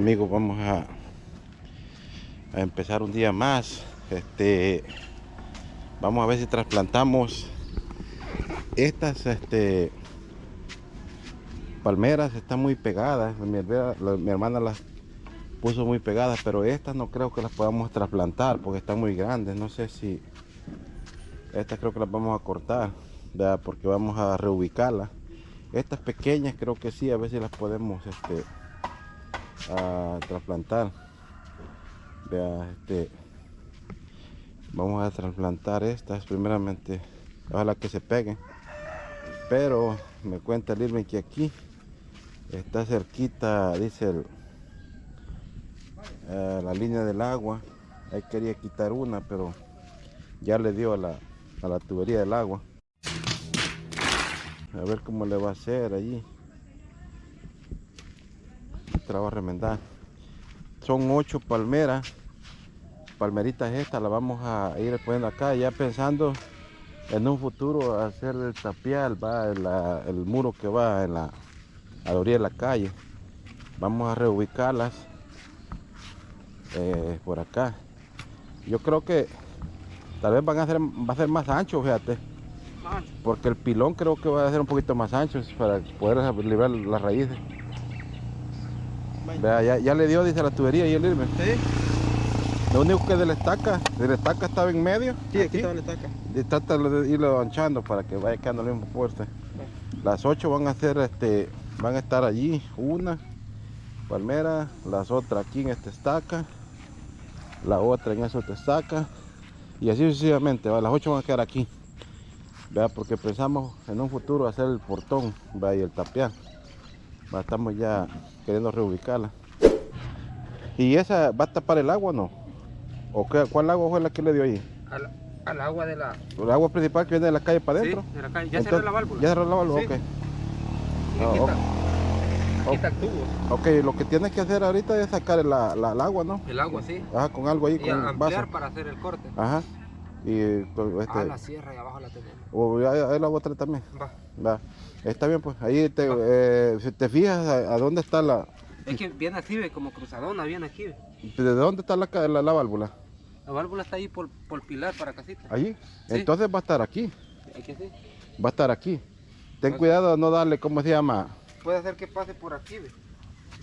amigos, vamos a empezar un día más. Vamos a ver si trasplantamos estas palmeras. Están muy pegadas. Mi hermana las puso muy pegadas, pero estas no creo que las podamos trasplantar porque están muy grandes. No sé si estas creo que las vamos a cortar, ¿verdad? Porque vamos a reubicarlas. Estas pequeñas creo que sí, a ver si las podemos a trasplantar. Vea, vamos a trasplantar estas primeramente, ojalá que se peguen. Pero me cuenta el Irving que aquí está cerquita, dice la línea del agua. Ahí quería quitar una, pero ya le dio a la tubería del agua. A ver cómo le va a hacer allí. Esta la va a remendar. Son 8 palmeritas estas, las vamos a ir poniendo acá, ya pensando en un futuro hacer el tapial, va el muro que va a la orilla de la calle. Vamos a reubicarlas por acá. Yo creo que tal vez va a ser más ancho, fíjate, porque el pilón creo que va a ser un poquito más ancho para poder liberar las raíces. Vea, ya le dio, dice, la tubería y el Irving. Sí. Lo único que de la estaca estaba en medio. Sí, aquí está la estaca. Y trata de irlo anchando para que vaya quedando el mismo fuerte. Las 8 van a ser, van a estar allí, una palmera, las otras aquí en esta estaca, la otra en esa otra estaca, y así sucesivamente. Las 8 van a quedar aquí. Vea, porque pensamos en un futuro hacer el portón, vea, y el tapial. Estamos ya queriendo reubicarla. ¿Y esa va a tapar el agua o no? ¿O cuál agua fue la que le dio ahí? Al agua de la... ¿El agua principal que viene de la calle para adentro? Sí, de la calle. Ya cerró la válvula. Ya cerró la válvula, Sí. ok. Aquí está el tubo. Ok, lo que tienes que hacer ahorita es sacar el agua, ¿no? El agua, sí. Ajá, con algo ahí, Y con un ampliar vaso. para hacer el corte. Ajá. Y La sierra y abajo la tenemos. o ahí la otra también. Va. Va. Está bien, pues. Ahí si te fijas a dónde está la... Es que viene así, ve, como cruzadona, viene aquí. ¿De dónde está la válvula? La válvula está ahí por pilar para casita. Allí. Sí. Entonces va a estar aquí. Aquí sí. Va a estar aquí. Ten cuidado de no darle, ¿cómo se llama? Puede hacer que pase por aquí, ve,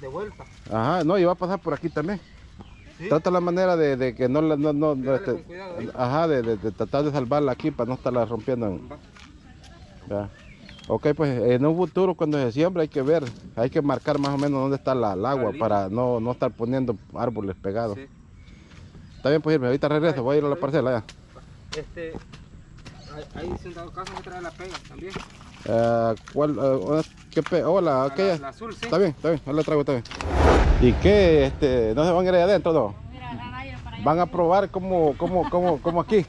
de vuelta. Ajá, no, y va a pasar por aquí también. ¿Sí? Trata la manera de que no Dale con cuidado ahí. ajá, de tratar de salvarla aquí para no estarla rompiendo. Ya. Ok, pues en un futuro cuando se siembra hay que ver, hay que marcar más o menos dónde está el agua para no estar poniendo árboles pegados. Sí. Está bien, pues irme, ahorita regreso, voy a ir a la parcela ya. Ahí si en dado caso se trae la pega también. Hola, aquella. La azul, sí. Está bien, ahí la traigo, está bien. ¿Y qué? ¿No se van a ir ahí adentro, no? Van a probar como aquí.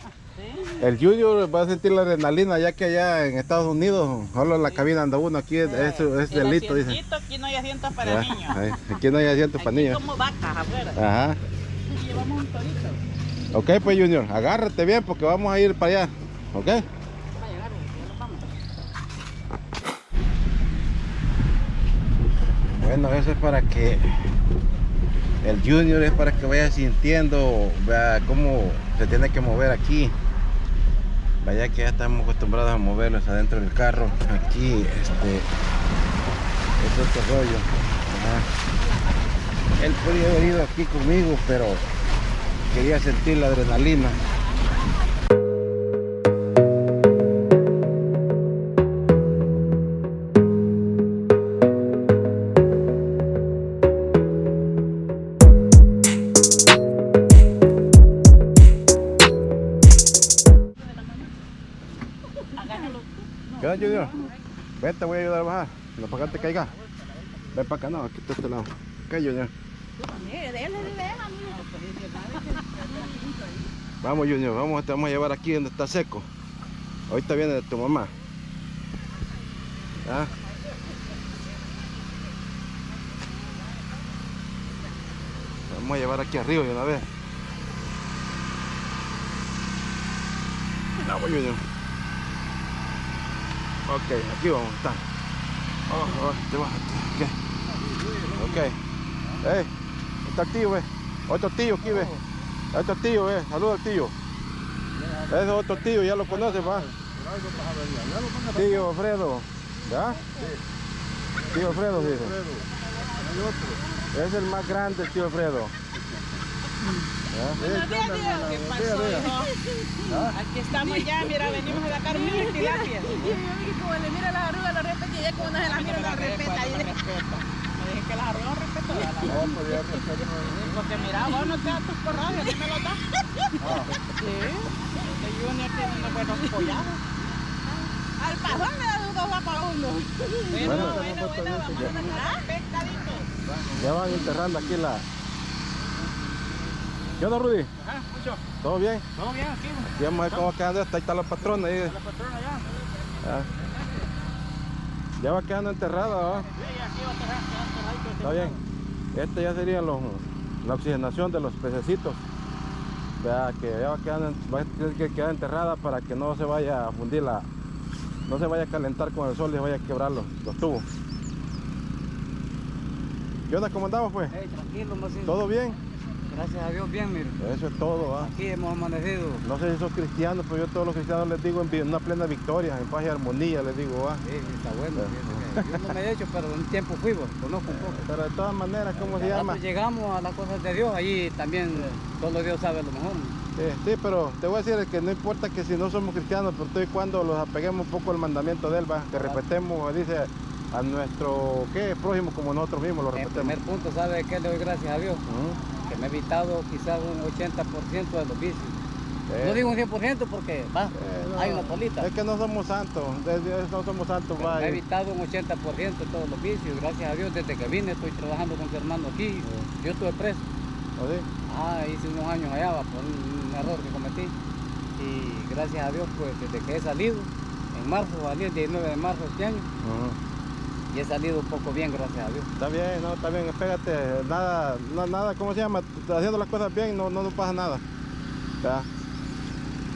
El Junior va a sentir la adrenalina, ya que allá en Estados Unidos solo en la cabina anda uno, aquí es delito, dice. Aquí no hay asientos para niños. Aquí no hay asientos para niños. Como vacas afuera. Ajá. Y llevamos un torito. Ok, pues Junior, agárrate bien porque vamos a ir para allá. ¿Ok? Vaya, agárrate, ya nos vamos. Bueno, eso es para que el Junior es para que vaya sintiendo, vea cómo se tiene que mover aquí. Vaya que ya estamos acostumbrados a moverlos adentro del carro. Aquí, es otro rollo. Ajá. Él podría haber ido aquí conmigo, pero quería sentir la adrenalina. ¿Qué onda, Junior? Vente, voy a ayudar a bajar. No para que te caiga. Ven para acá, no, aquí está este lado. ¿Qué, Junior? Vamos, Junior, te vamos a llevar aquí donde está seco. Ahorita viene de tu mamá. ¿Ah? Vamos a llevar aquí arriba de una vez. Vamos, Junior. Ok, aquí vamos a estar. Bájate. Ok. Ok. está el tío, ve. Otro tío aquí, ve. Otro tío, ve. Saluda al tío. Ese es otro tío, ya lo conoce, va. Tío Alfredo. ¿Ya? Tío Alfredo, dice. Es el más grande, el tío Alfredo. Buenos días, tío. ¿Qué pasó, hijo? Aquí estamos ya, mira, venimos a sacar 1000 tilapias. Como le mira las arrugas, lo respeta y ya como no se las mira, lo respeta. Me dije que las arrugas respeto. Porque mira, vos no te das tus corrales, ¿no me los das? Sí. Este Junior tiene unos buenos collados. Al pasón me da dos va para uno. Bueno, vamos a sacar pescaditos. Ya van enterrando aquí la... ¿Qué onda, Rudy? Ajá, mucho. ¿Todo bien? Todo bien, aquí. Aquí vamos a ver cómo va quedando esta. Ahí está la patrona. Ahí. La patrona ya. Ya va quedando enterrada, ¿va? Sí, aquí va a estar Está bien. Este ya sería la oxigenación de los pececitos. Vea que ya va a tener que quedar enterrada para que no se vaya a fundir no se vaya a calentar con el sol y se vaya a quebrar los tubos. ¿Qué onda? ¿Cómo andamos, pues? Hey, tranquilo, no sé. ¿Todo bien? Gracias a Dios, bien, mire. Eso es todo, ¿va? Aquí hemos amanecido. No sé si son cristianos, pero yo a todos los cristianos les digo en una plena victoria, en paz y armonía, les digo, ¿va? Sí, está bueno. Yo no me he hecho, pero un tiempo fui, conozco un poco. Pero de todas maneras, ¿cómo se Al rato llama? llegamos a las cosas de Dios, allí también solo Dios sabe lo mejor. Sí, pero te voy a decir que no importa que si no somos cristianos, pero todo y cuando los apeguemos un poco al mandamiento de él, va, que respetemos, dice, a nuestro prójimo como nosotros mismos lo En respetemos. primer punto, ¿sabe qué le doy gracias a Dios? Ujú. Que me he evitado quizás un 80% de los vicios. No Eh, digo un 100% porque va, no, hay una polita. Es que no somos santos, no somos santos, Pero va. me he evitado un 80% de todos los vicios. Gracias a Dios, desde que vine estoy trabajando con su hermano aquí. Yo estuve preso. ¿O sí? Hice unos años allá por un error que cometí. Y gracias a Dios, pues desde que he salido, en marzo, salí el 19 de marzo de este año, Ujú. y he salido un poco bien, gracias a Dios. Está bien, no, está bien, pégate, nada, ¿cómo se llama? Haciendo las cosas bien no pasa nada. Ya.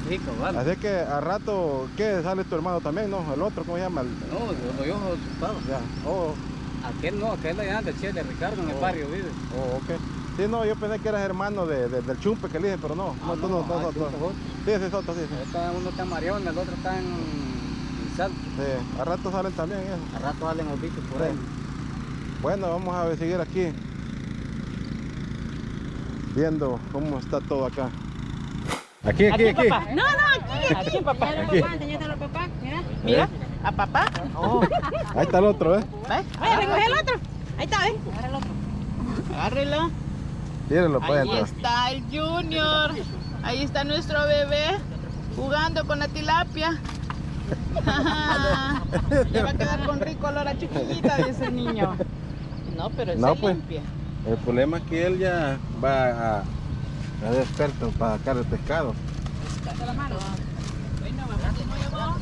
Sí, cabal. Así que a rato, ¿qué? Sale tu hermano también, ¿no? El otro, ¿cómo se llama? No, yo asustado. Ya. Oh, Aquel no, aquel allá anda, Chele, Ricardo, en el barrio vive. ok. Sí, no, yo pensé que eras hermano del chumpe que le dije, pero no. No, tú no. Chumpe es otro. Sí, ese es otro, sí. Uno está en Marión, el otro está en Salto. Sí, a rato salen también eso. A rato salen los bichos por Sí. ahí. Bueno, vamos a seguir aquí viendo cómo está todo acá. Aquí. papá. No, aquí. Aquí, papá. Mira, papá, enseñate a los papás, mira. Mira, a papá. Ahí está el otro, ¿eh? ¿Ves? Vaya, recoge el otro. Ahí está, ¿ven? Agarra el otro. Agárrelo. Tírenlo para Ahí adentro. está el Junior. Ahí está nuestro bebé jugando con la tilapia. Le va a quedar con rico olor a chiquillita, dice el niño. No, pero No, se pues. limpia. El problema es que él ya va a ser experto para sacar el pescado. Dale la mano. Bueno, vamos de nuevo.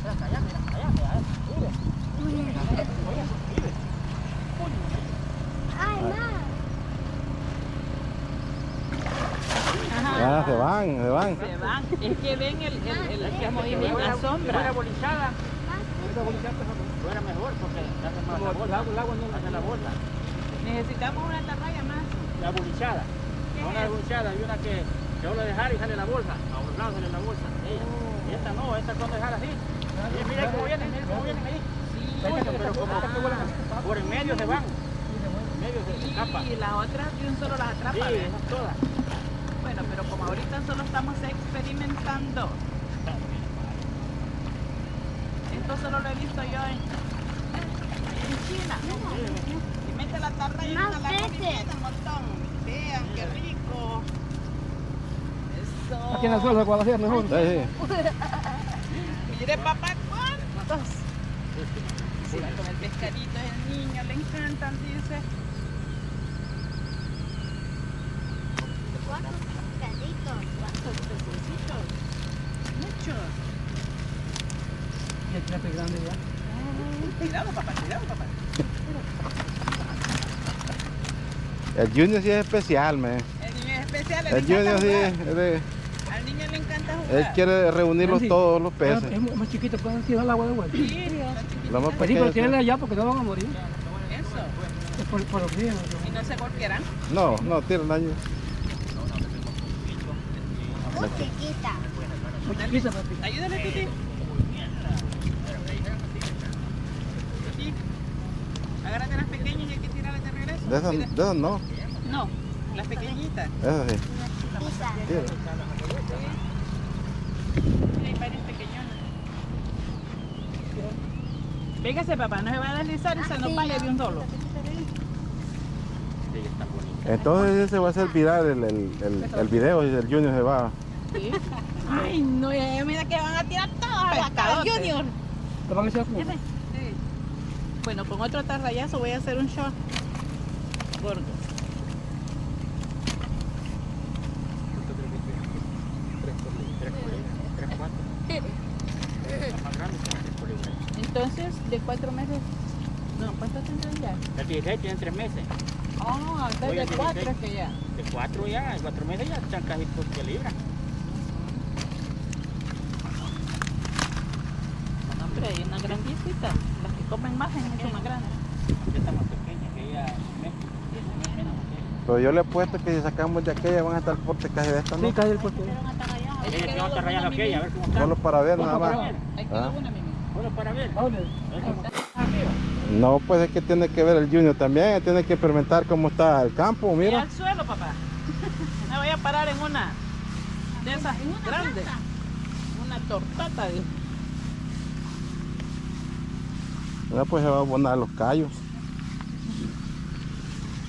Ya, se van. Se van. Es que ven el movimiento, la sombra. Fuera bolichada. Fuera mejor porque hace más la bolsa. El agua no hace la bolsa. Necesitamos una atarraya más. La bolichada. Una bolichada y una que yo lo dejar y sale la bolsa. A un lado sale la bolsa. Y esta no, esta cuando dejar así. Y mira cómo vienen ahí. Pero como por en medio se van. En medio se escapan. Y las otras de un solo las atrapa. Sí, ¿ves? esas todas. Bueno, pero como ahorita solo estamos experimentando. Esto solo lo he visto yo en China. Y mete la tarra y Más la peces. un montón. Vean qué rico. Eso. Aquí en el suelo se puede hacer mejor. Sí. Mire papá, ¿cuántos? Sí, con el pescadito el niño, le encantan, dice. ¿Cuántos pescaditos? ¿Cuántos pececitos? Muchos. Y el plato grande ya. Cuidado papá, cuidado papá. El Junior sí es especial, man. El niño es especial, El Junior sí Al niño le encanta jugar. él quiere reunirlos Sí. todos los peces. Es más chiquito, pueden tirar el agua de vuelta. Sí, está chiquitito. Lo más Pues sí, pequeño. pero tiene allá porque no van a morir. Eso. Por los ríos. ¿Y no se golpearán? No, no, tira el año. Muy chiquita. Muy chiquita, papi. Ayúdale, Tuti. Tuti. Agárrate las pequeñas y hay que tirarlas de regreso. De esas no. No, las pequeñitas. Esas sí. Pisa. Tira. Mira, hay varias pequeñonas. Véngase, papá, no se va a deslizar y se nos vaya de un solo. Entonces ese va a ser viral el video y el Junior se va. Sí. Ay, no, ya mira que van a tirar todas a la cara del Junior. ¿Lo van a hacer como? Sí. Bueno, con otro tarrayazo voy a hacer un shot gordo. Entonces, de 4 meses. No, ¿cuántos tendrán ya? El 16 tienen 3 meses. Oh, Voy a entonces de 4 16. es que ya. De 4 ya, en 4 meses ya están casi por 10 libras. No, hombre, hay una grandecita. Las que comen más es mucho más grande. Ya está más pequeña, que ella Pero yo le he puesto que si sacamos de aquella van a estar fuertes casi de esta, ¿no? Sí, casi el puesto. Ahí Ella quedó tiene otra rayada una, que ella, a Mimi. ver cómo está. Solo para ver Solo nada para más. ver. Ahí quedó Ah. una, Mimi. Solo para ver. Arriba. No, pues es que tiene que ver el Junior también, tiene que experimentar cómo está el campo, Mira mira. al suelo, papá. Me voy a parar en una de esas grandes. Una tortata. Dios. Mira, pues se va a abonar los callos.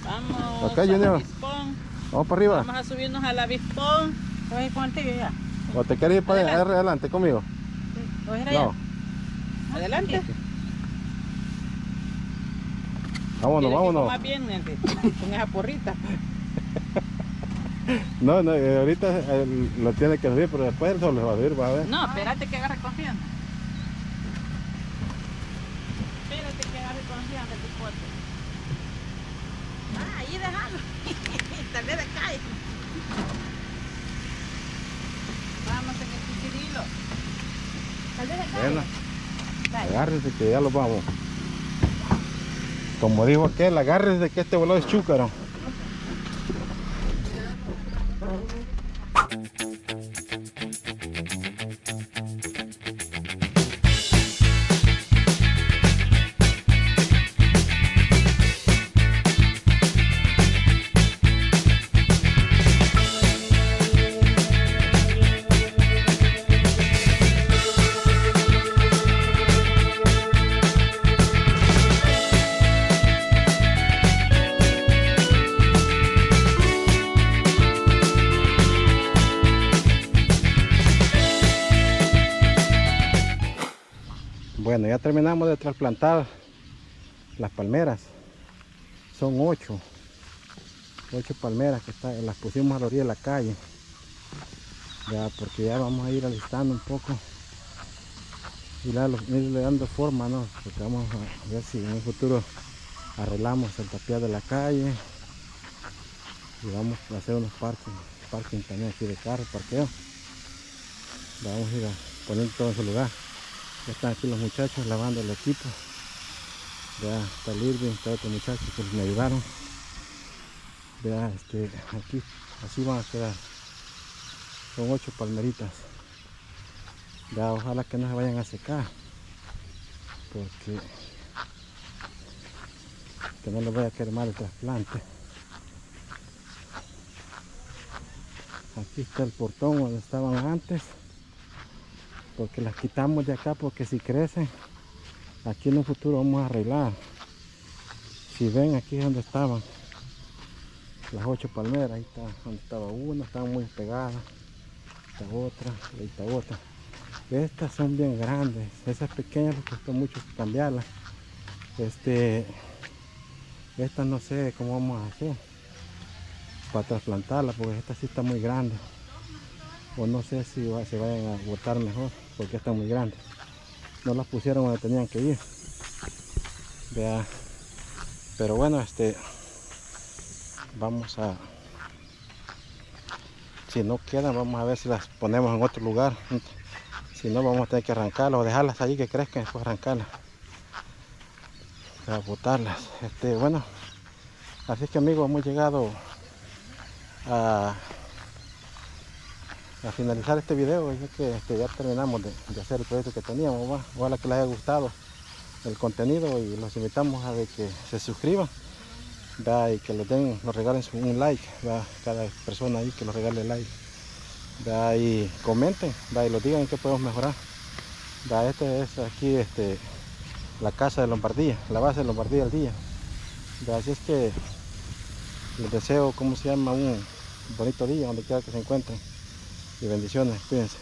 Vamos Acá, al Junior. avispón. Vamos para arriba. Vamos a subirnos al avispón. ¿Te vas a ir contigo ya? ¿O te quieres ir para allá, adelante conmigo? ¿Te vas a ir allá? No. Adelante. Vámonos, Mira que vámonos. comas bien, nene, con esa porrita. No, no, ahorita lo tiene que subir, pero después él solo se va a subir, va a ver. No, espérate que agarre confianza. Espérate que agarre confianza tu pote. Ah, ahí déjalo. Tal vez se cae. Vamos en el chiquirilo. Tal vez se cae. Bueno, agárrense que ya los vamos. Como dijo aquel, agárrense que este volado es chúcaro. Bueno, ya terminamos de trasplantar las palmeras. Son 8 palmeras que las pusimos a la orilla de la calle. Ya, porque ya vamos a ir alistando un poco y irle dando forma, ¿no? Porque vamos a ver si en un futuro arreglamos el tapial de la calle y vamos a hacer unos parking también aquí de carro, parqueo. Vamos a ir a poner todo en su lugar. Ya están aquí los muchachos lavando el equipo. Ya está el Irving, está otro muchacho que me ayudaron. Vea, aquí así van a quedar. Son 8 palmeritas. Ya ojalá que no se vayan a secar, porque que no les vaya a quemar el trasplante. Aquí está el portón donde estaban antes, porque las quitamos de acá porque si crecen aquí en un futuro vamos a arreglar. Si ven, aquí es donde estaban las 8 palmeras. Ahí está donde estaba una, estaban muy pegadas. Esta otra, ahí está otra. Estas son bien grandes, esas pequeñas me costó mucho cambiarlas. Estas no sé cómo vamos a hacer para trasplantarlas, porque esta sí está muy grande, o no sé si se vayan a botar mejor porque están muy grandes. No las pusieron donde tenían que ir. Vea, pero bueno, vamos a, si no quedan, vamos a ver si las ponemos en otro lugar. Si no, vamos a tener que arrancarlas o dejarlas allí que crezcan y después arrancarlas para botarlas. Bueno, Así es que amigos, hemos llegado a finalizar este video, ya que ya terminamos de hacer el proyecto que teníamos, ¿va? Ojalá que les haya gustado el contenido y los invitamos a de que se suscriban, ¿va? Y que nos regalen un like, ¿va? Cada persona ahí que nos regale like, ¿va? Y comenten, ¿va? Y nos digan en qué podemos mejorar, ¿va? Este es aquí la casa de Lombardía, la base de Lombardía al día, ¿va? Así es que les deseo, ¿cómo se llama? Un bonito día donde quiera que se encuentren y bendiciones, cuídense.